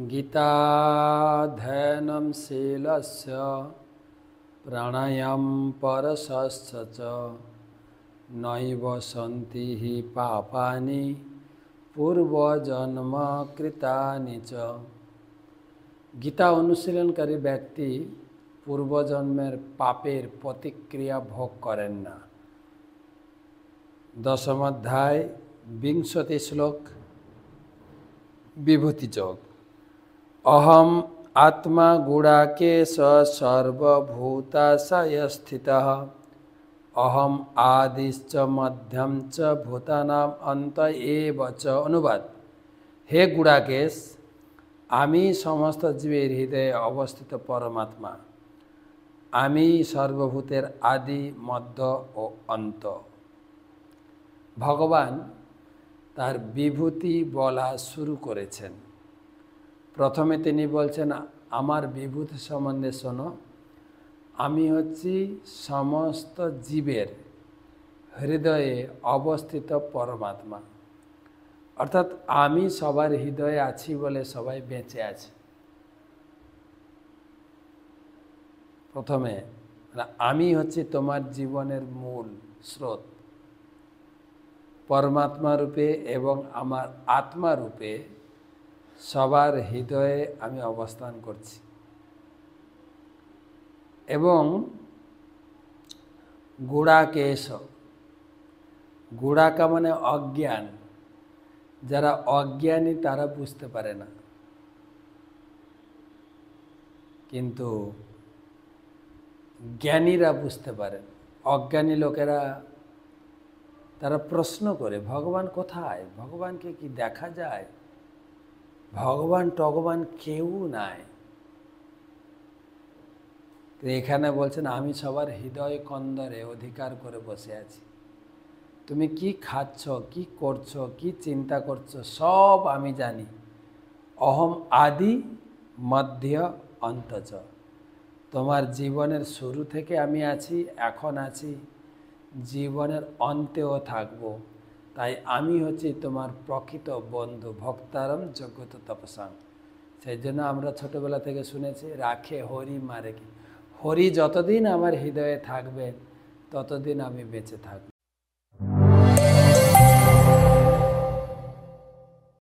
गीताध्ययनं शीलस्य प्राणायाम परशश्च च नैव सन्ति हि पापानि पूर्वजन्म कृतानि च। गीता অনুশীলনকারী ব্যক্তি পূর্বজন্মের পাপের প্রতিক্রিয়া ভোগ করেন না। দশম অধ্যায় 20 শ্লোক विभूति যোগ। अहम आत्मा गुडाकेश सर्वभूताशय स्थितः अहम आदिश्च मध्यम च भूतानाम अंत एव च। अनुवाद, हे गुडाकेश, आमी समस्त जीवेर हृदये अवस्थित परमात्मा, आमी सर्वभूतेर आदि मध्य ओ अंत। भगवान तार विभूति बला शुरू करेছেন। प्रथमे তিনি বলছেন আমার বিভূতি সম্বন্ধে শোনো, আমি হচ্ছি সমস্ত জীবের হৃদয়ে অবস্থিত পরমাত্মা। অর্থাৎ আমি সবার হৃদয়ে আছি বলে সবাই বেঁচে আছে। প্রথমে আমি হচ্ছি তোমার জীবনের মূল স্রোত। परमात्मा रूपे एवं आमार आत्मा रूपे सबार हृदये आमी अवस्थान करछि। एवं गुडाकेश, गुडाका माने अज्ञान, जारा अज्ञानी तारा बुझते पारे ना, किन्तु ज्ञानीरा बुझते पारेन। अज्ञानी लोकेरा तारा प्रश्न करे भगवान कोथाय, भगवान के कि देखा जाए, भगवान टगवान केउ नाई। तो एखाने बोलছেন आमी सबार हृदय कन्दरे अधिकार करे बसे आछि। तुमी कि खाচ্ছো, कि करছো, कि चिंता करছো सब आमी जानी। अहम आदि मध्य अंत च। तोमार जीवनेर शुरू थेके आमी आछि, एखन आछि, जीवनेर अंतेও থাকবো। তাই আমি হচ্ছি তোমার প্রকৃত বন্ধু, ভক্তারম যোগ্যত তপসাং। সেই জন্য আমরা ছোটবেলা থেকে শুনেছি রাখে হরি মারে কি। হরি যতদিন আমার হৃদয়ে থাকবেন ততদিন আমি বেঁচে থাকব।